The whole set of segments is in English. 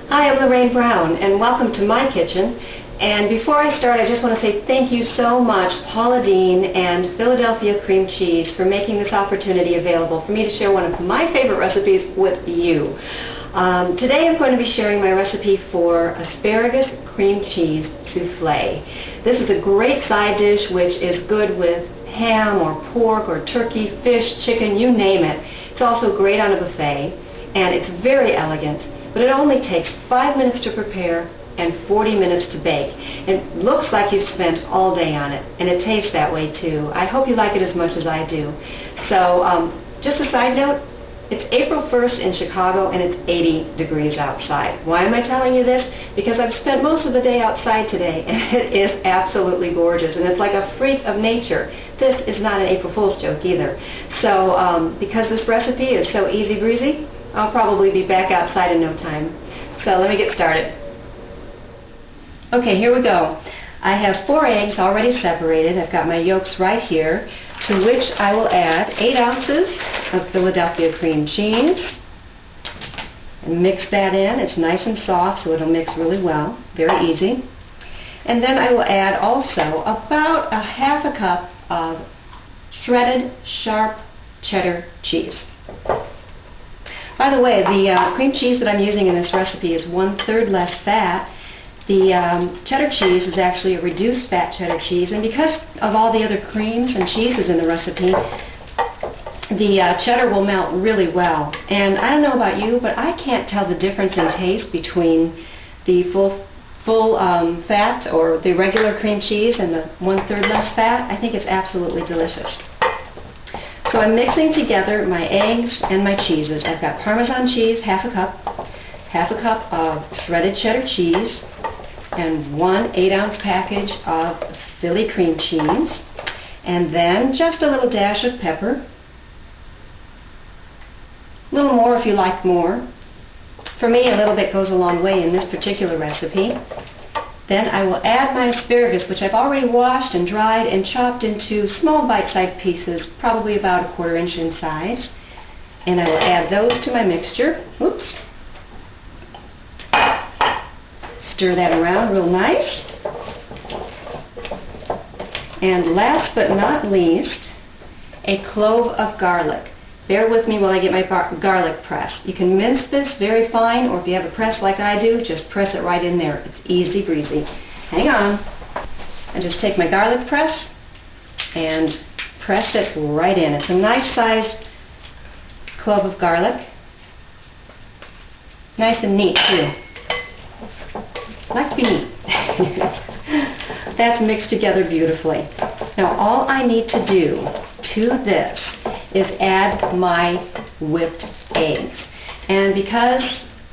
Hi, I'm Lorraine Brown, and welcome to my kitchen. And before I start, I just want to say thank you so much, Paula Dean and Philadelphia Cream Cheese, for making this opportunity available for me to share one of my favorite recipes with you. Today I'm going to be sharing my recipe for asparagus cream cheese soufflé. This is a great side dish which is good with ham or pork or turkey, fish, chicken, you name it. It's also great on a buffet, and it's very elegant, but it only takes 5 minutes to prepare and 40 minutes to bake. It looks like you've spent all day on it, and it tastes that way too. I hope you like it as much as I do. So just a side note, it's April 1st in Chicago and it's 80 degrees outside. Why am I telling you this? Because I've spent most of the day outside today and it is absolutely gorgeous, and it's like a freak of nature. This is not an April Fool's joke either. So because this recipe is so easy breezy, I'll probably be back outside in no time. So let me get started. Okay, here we go. I have 4 eggs already separated. I've got my yolks right here, to which I will add 8 ounces of Philadelphia cream cheese and mix that in. It's nice and soft, so it'll mix really well. Very easy. And then I will add also about a half a cup of shredded sharp cheddar cheese. By the way, the cream cheese that I'm using in this recipe is 1/3 less fat. The cheddar cheese is actually a reduced fat cheddar cheese, and because of all the other creams and cheeses in the recipe, the cheddar will melt really well. And I don't know about you, but I can't tell the difference in taste between the full fat or the regular cream cheese and the 1/3 less fat. I think it's absolutely delicious. So I'm mixing together my eggs and my cheeses. I've got Parmesan cheese, half a cup of shredded cheddar cheese, and 1 8-ounce package of Philly cream cheese, and then just a little dash of pepper. A little more if you like more. For me, a little bit goes a long way in this particular recipe. Then I will add my asparagus, which I've already washed and dried and chopped into small bite-sized pieces, probably about a 1/4 inch in size. And I will add those to my mixture. Oops. Stir that around real nice. And last but not least, a clove of garlic. Bear with me while I get my garlic press. You can mince this very fine, or if you have a press like I do, just press it right in there. It's easy breezy. Hang on. I just take my garlic press and press it right in. It's a nice sized clove of garlic. Nice and neat too. Like to be neat. That's mixed together beautifully. Now all I need to do to this is add my whipped eggs. And because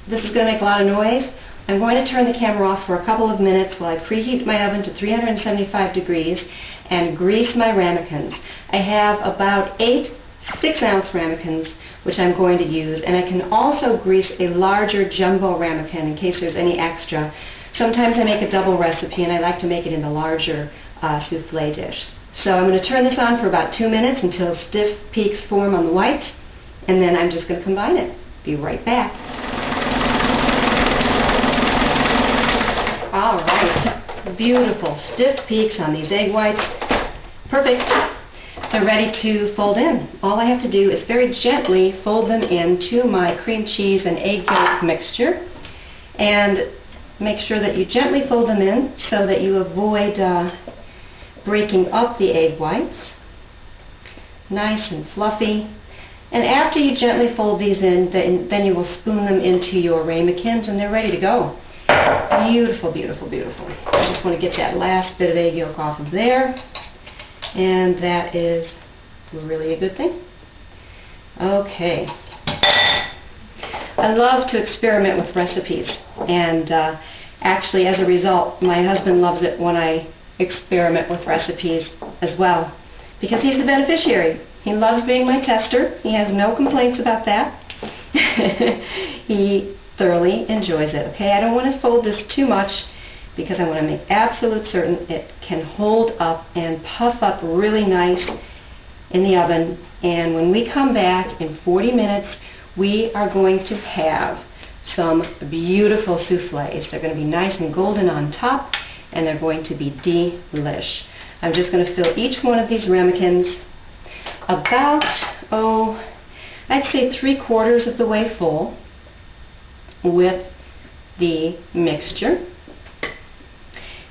this is going to make a lot of noise, I'm going to turn the camera off for a couple of minutes while I preheat my oven to 375 degrees and grease my ramekins. I have about 8 6-ounce ramekins which I'm going to use, and I can also grease a larger jumbo ramekin in case there's any extra. Sometimes I make a double recipe and I like to make it in the larger soufflé dish. So I'm going to turn this on for about 2 minutes until stiff peaks form on the whites, and then I'm just going to combine it. Be right back. All right, beautiful stiff peaks on these egg whites. Perfect. They're ready to fold in. All I have to do is very gently fold them into my cream cheese and egg yolk mixture, and make sure that you gently fold them in so that you avoid breaking up the egg whites. Nice and fluffy. And after you gently fold these in, then you will spoon them into your ramekins, and they're ready to go. Beautiful, beautiful, beautiful. I just want to get that last bit of egg yolk off of there, and that is really a good thing. Okay. I love to experiment with recipes, and actually as a result my husband loves it when I experiment with recipes as well, because he's the beneficiary. He loves being my tester. He has no complaints about that. He thoroughly enjoys it. Okay, I don't want to fold this too much because I want to make absolute certain it can hold up and puff up really nice in the oven. And when we come back in 40 minutes, we are going to have some beautiful soufflés. They're going to be nice and golden on top, and they're going to be delish. I'm just going to fill each one of these ramekins about, I'd say 3/4 of the way full with the mixture.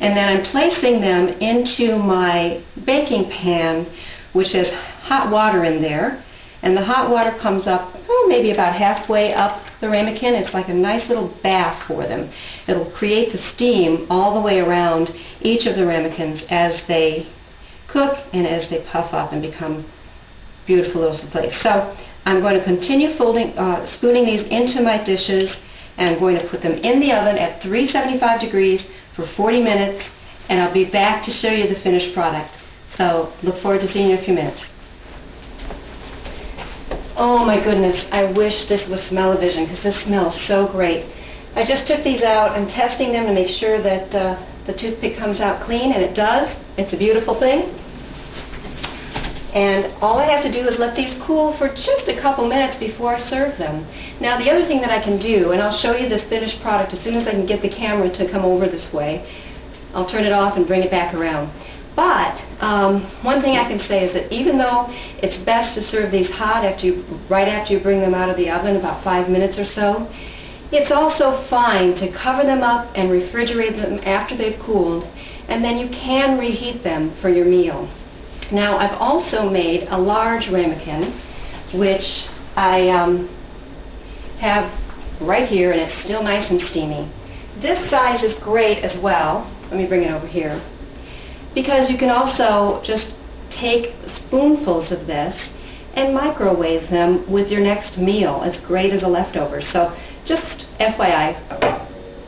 And then I'm placing them into my baking pan, which has hot water in there. And the hot water comes up, maybe about halfway up the ramekin. It's like a nice little bath for them. It'll create the steam all the way around each of the ramekins as they cook and as they puff up and become beautiful little soufflés. So I'm going to continue spooning these into my dishes, and I'm going to put them in the oven at 375 degrees for 40 minutes, and I'll be back to show you the finished product. So look forward to seeing you in a few minutes. Oh my goodness, I wish this was smell-o-vision, because this smells so great. I just took these out. I'm testing them to make sure that the toothpick comes out clean, and it does. It's a beautiful thing. And all I have to do is let these cool for just a couple minutes before I serve them. Now the other thing that I can do, and I'll show you this finished product as soon as I can get the camera to come over this way. I'll turn it off and bring it back around. But one thing I can say is that even though it's best to serve these hot right after you bring them out of the oven, about 5 minutes or so, it's also fine to cover them up and refrigerate them after they've cooled, and then you can reheat them for your meal. Now I've also made a large ramekin, which I have right here, and it's still nice and steamy. This size is great as well. Let me bring it over here. Because you can also just take spoonfuls of this and microwave them with your next meal. It's great as a leftover. So just FYI,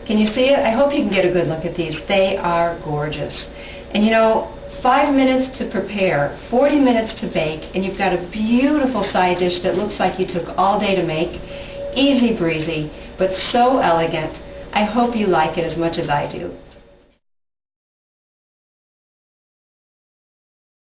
can you see it? I hope you can get a good look at these. They are gorgeous. And you know, 5 minutes to prepare, 40 minutes to bake, and you've got a beautiful side dish that looks like you took all day to make. Easy breezy, but so elegant. I hope you like it as much as I do.